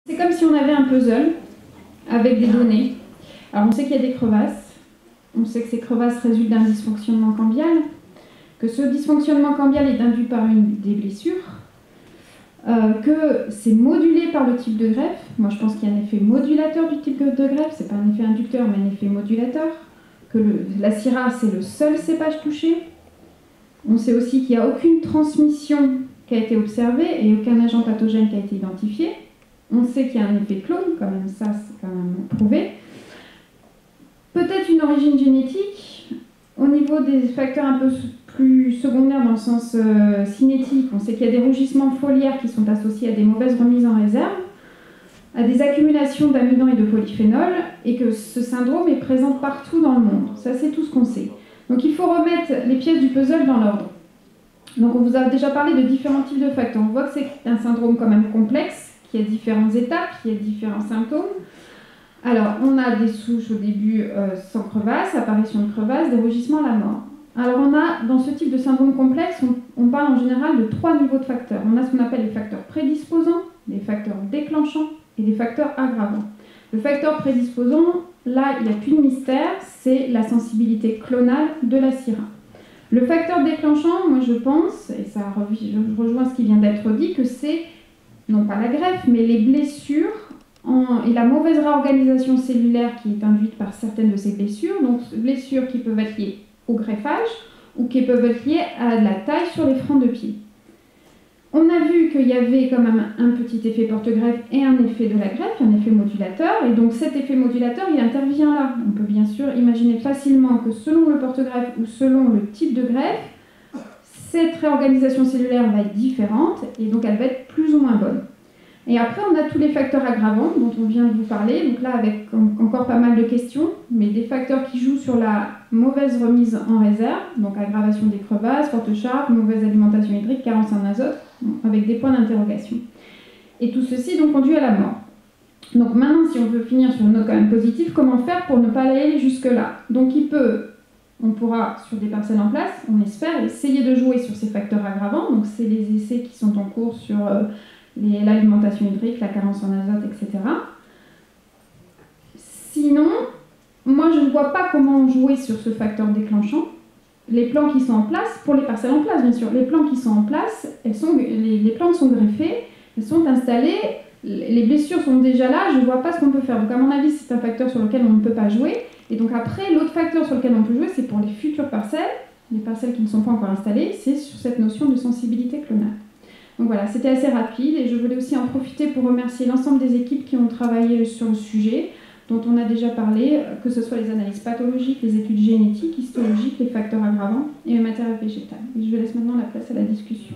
C'est comme si on avait un puzzle avec des données. Alors on sait qu'il y a des crevasses, on sait que ces crevasses résultent d'un dysfonctionnement cambial, que ce dysfonctionnement cambial est induit par des blessures, que c'est modulé par le type de greffe. Moi je pense qu'il y a un effet modulateur du type de greffe, c'est pas un effet inducteur mais un effet modulateur, que la Syrah c'est le seul cépage touché. On sait aussi qu'il n'y a aucune transmission qui a été observée et aucun agent pathogène qui a été identifié. On sait qu'il y a un effet clone, quand même, ça c'est quand même prouvé. Peut-être une origine génétique. Au niveau des facteurs un peu plus secondaires dans le sens cinétique, on sait qu'il y a des rougissements foliaires qui sont associés à des mauvaises remises en réserve, à des accumulations d'amidon et de polyphénol, et que ce syndrome est présent partout dans le monde. Ça c'est tout ce qu'on sait. Donc il faut remettre les pièces du puzzle dans l'ordre. Donc on vous a déjà parlé de différents types de facteurs. On voit que c'est un syndrome quand même complexe, qui a différentes étapes, qui a différents symptômes. Alors, on a des souches au début sans crevasse, apparition de crevasse, des rougissements à la mort. Alors, on a, dans ce type de syndrome complexe, on parle en général de 3 niveaux de facteurs. On a ce qu'on appelle les facteurs prédisposants, les facteurs déclenchants et les facteurs aggravants. Le facteur prédisposant, là, il n'y a plus de mystère, c'est la sensibilité clonale de la Syrah. Le facteur déclenchant, moi je pense, et ça je rejoins ce qui vient d'être dit, que c'est non pas la greffe, mais les blessures et la mauvaise réorganisation cellulaire qui est induite par certaines de ces blessures, donc blessures qui peuvent être liées au greffage ou qui peuvent être liées à la taille sur les freins de pied. On a vu qu'il y avait quand même un petit effet porte-greffe et un effet de la greffe, un effet modulateur, et donc cet effet modulateur, il intervient là. On peut bien sûr imaginer facilement que selon le porte-greffe ou selon le type de greffe, cette réorganisation cellulaire va être différente et donc elle va être plus ou moins bonne. Et après, on a tous les facteurs aggravants dont on vient de vous parler, donc là avec encore pas mal de questions, mais des facteurs qui jouent sur la mauvaise remise en réserve, donc aggravation des crevasses, forte charpe, mauvaise alimentation hydrique, carence en azote, avec des points d'interrogation. Et tout ceci donc conduit à la mort. Donc maintenant, si on veut finir sur une note quand même positive, comment faire pour ne pas aller jusque-là? Donc on pourra, sur des parcelles en place, on espère, essayer de jouer sur ces facteurs aggravants. Donc c'est les essais qui sont en cours sur l'alimentation hydrique, la carence en azote, etc. Sinon, moi je ne vois pas comment jouer sur ce facteur déclenchant. Les plans qui sont en place, pour les parcelles en place bien sûr, les plans qui sont en place, les plantes sont greffées, elles sont installées, les blessures sont déjà là, je ne vois pas ce qu'on peut faire. Donc à mon avis, c'est un facteur sur lequel on ne peut pas jouer. Et donc après, l'autre facteur sur lequel on peut jouer, c'est pour les futures parcelles, les parcelles qui ne sont pas encore installées, c'est sur cette notion de sensibilité clonale. Donc voilà, c'était assez rapide et je voulais aussi en profiter pour remercier l'ensemble des équipes qui ont travaillé sur le sujet, dont on a déjà parlé, que ce soit les analyses pathologiques, les études génétiques, histologiques, les facteurs aggravants et le matériel végétal. Et je laisse maintenant la place à la discussion.